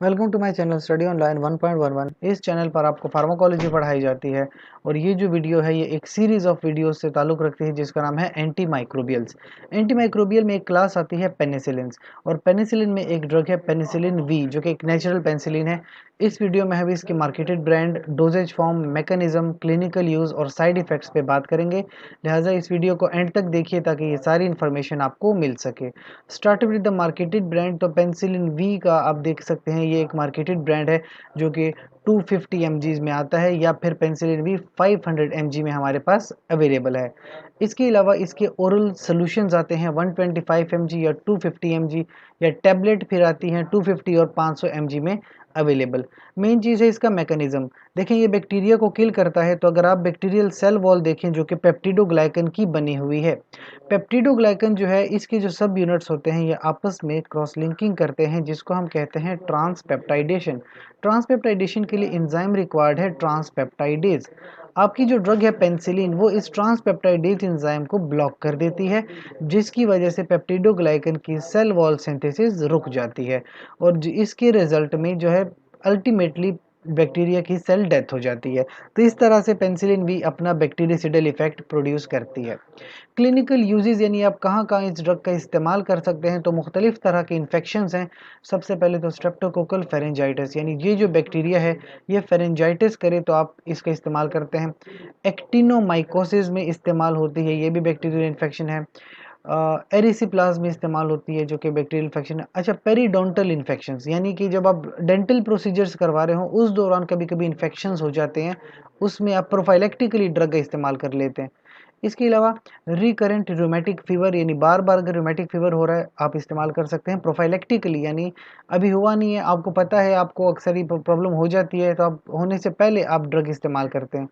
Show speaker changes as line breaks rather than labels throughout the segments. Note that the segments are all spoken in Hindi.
Welcome to my channel study online 1.11। इस चैनल पर आपको फार्माकोलॉजी पढ़ाई जाती है और ये जो वीडियो है ये एक सीरीज ऑफ वीडियो से ताल्लुक़ रखती है जिसका नाम है एंटी माइक्रोबियल्स। एंटी माइक्रोबियल में एक क्लास आती है पेनिसिलिन्स और पेनिसिलिन में एक ड्रग है पेनिसिलिन वी जो कि एक नेचुरल पेनिसिलिन है। इस वीडियो में हम इसके marketed brand, doses form, mechanism, clinical use और साइड इफ़ेक्ट्स पे बात करेंगे। लिहाजा इस वीडियो को एंड तक देखिए ताकि ये सारी इन्फॉर्मेशन आपको मिल सके। Start with the marketed brand. तो पेनिसिलिन वी का आप देख सकते हैं ये एक मार्केटेड ब्रांड है जो कि 250 mg में आता है या फिर पेनिसिलिन वी 500 mg में हमारे पास अवेलेबल है। इसके अलावा इसके ओरल सॉल्यूशंस आते हैं 125 mg या 250 mg या टैबलेट फिर आती हैं 250 और 500 mg में अवेलेबल। मेन चीज़ है इसका मैकेनिज्म। देखें ये बैक्टीरिया को किल करता है। तो अगर आप बैक्टीरियल सेल वॉल देखें जो कि पेप्टिडोग्लाइकन की बनी हुई है। पेप्टिडोग्लाइकन जो है इसके जो सब यूनिट्स होते हैं ये आपस में क्रॉस लिंकिंग करते हैं जिसको हम कहते हैं ट्रांसपेप्टाइडेशन। ट्रांसपेप्टाइडेशन के लिए एंजाइम रिक्वायर्ड है ट्रांसपेप्टाइडेज। आपकी जो ड्रग है पेनिसिलिन वो इस ट्रांसपेप्टाइडेज एंजाइम को ब्लॉक कर देती है जिसकी वजह से पेप्टिडोग्लाइकन की सेल वॉल सिंथेसिस रुक जाती है और इसके रिजल्ट में जो है अल्टीमेटली बैक्टीरिया की सेल डेथ हो जाती है। तो इस तरह से पेनिसिलिन भी अपना बैक्टीरियासिडल इफेक्ट प्रोड्यूस करती है। क्लिनिकल यूजेस यानी आप कहाँ-कहाँ इस ड्रग का इस्तेमाल कर सकते हैं। तो मुख्तलिफ तरह के इन्फेक्शंस हैं। सबसे पहले तो स्ट्रेप्टोकोकल फेरेंजाइटिस यानी ये जो बैक्टीरिया है ये फेरेंजाइटिस करे तो आप इसका इस्तेमाल करते हैं। एक्टिनोमाइकोसिस में इस्तेमाल होती है, ये भी बैक्टीरियल इन्फेक्शन है। एरिसिप्लाज्म में इस्तेमाल होती है जो कि बैक्टीरियल इन्फेक्शन है। अच्छा, पेरिडोंटल इन्फेक्शंस यानी कि जब आप डेंटल प्रोसीजर्स करवा रहे हो उस दौरान कभी-कभी इन्फेक्शंस हो जाते हैं, उसमें आप प्रोफाइलेक्टिकली ड्रग का इस्तेमाल कर लेते हैं। इसके अलावा रिकरेंट रूमेटिक फीवर यानी बार-बार अगर रूमेटिक फीवर हो रहा है आप इस्तेमाल कर सकते हैं प्रोफाइलेक्टिकली यानी अभी हुआ नहीं है, आपको पता है आपको अक्सर ही प्रॉब्लम हो जाती है तो आप होने से पहले आप ड्रग इस्तेमाल करते हैं।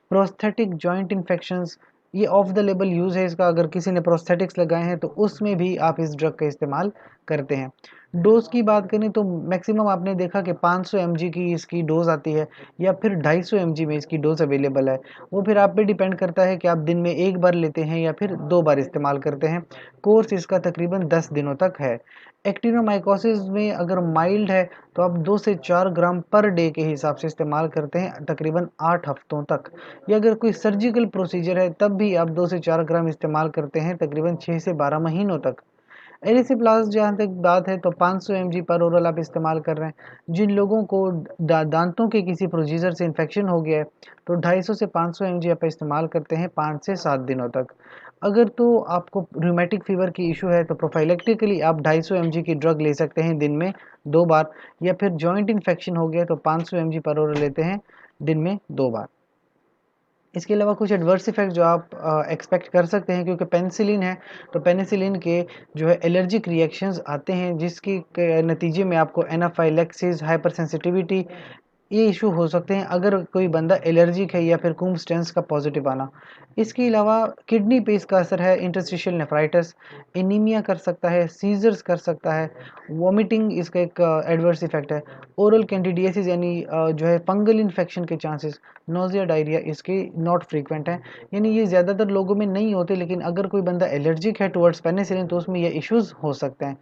प्रोस्थेटिक जॉइंट इन्फेक्शंस ये ऑफ द लेबल यूज़ है इसका। अगर किसी ने प्रोस्थेटिक्स लगाए हैं तो उसमें भी आप इस ड्रग का इस्तेमाल करते हैं। डोज़ की बात करें तो मैक्सिमम आपने देखा कि 500 mg की इसकी डोज़ आती है या फिर 250 mg में इसकी डोज़ अवेलेबल है। वो फिर आप पे डिपेंड करता है कि आप दिन में 1 बार लेते हैं या फिर 2 बार इस्तेमाल करते हैं। कोर्स इसका तकरीबन 10 दिनों तक है। एक्टिनोमाइकोसिस में अगर माइल्ड है तो आप 2 से 4 ग्राम पर डे के हिसाब से इस्तेमाल करते हैं तकरीबन 8 हफ्तों तक। या अगर कोई सर्जिकल प्रोसीजर है तब भी आप 2 से 4 ग्राम इस्तेमाल करते हैं तकरीबन 6 से 12 महीनों तक। एरिसिप्लास जहाँ तक बात है तो 500 mg पर ओरल आप इस्तेमाल कर रहे हैं। जिन लोगों को दांतों के किसी प्रोसीजर से इन्फेक्शन हो गया है तो 250 से 500 mg आप इस्तेमाल करते हैं 5 से 7 दिनों तक। अगर तो आपको रूमेटिक फीवर की इशू है तो प्रोफाइलेक्टिकली आप 250 mg की ड्रग ले सकते हैं दिन में 2 बार। या फिर जॉइंट इन्फेक्शन हो गया तो 500 mg पर ओरल लेते हैं दिन में 2 बार। इसके अलावा कुछ एडवर्स इफ़ेक्ट जो आप एक्सपेक्ट कर सकते हैं क्योंकि पेनिसिलिन है तो पेनिसिलिन के जो है एलर्जिक रिएक्शंस आते हैं जिसके नतीजे में आपको एनाफाइलैक्सिस, हाइपर सेंसिटिविटी ये इशू हो सकते हैं अगर कोई बंदा एलर्जिक है या फिर कुम्ब स्टेंस का पॉजिटिव आना। इसके अलावा किडनी पे इसका असर है, इंटरस्टिशियल नेफ्राइटिस, एनीमिया कर सकता है, सीजर्स कर सकता है, वॉमिटिंग इसका एक एडवर्स इफेक्ट है। ओरल कैंडिडियासिस यानी जो है फंगल इन्फेक्शन के चांसेस, नोजिया, डायरिया इसके नॉट फ्रीक्वेंट हैं। यानी ये ज़्यादातर लोगों में नहीं होते लेकिन अगर कोई बंदा एलर्जिक है टुवर्ड्स पेनिसिलिन तो उसमें ये इश्यूज़ हो सकते हैं।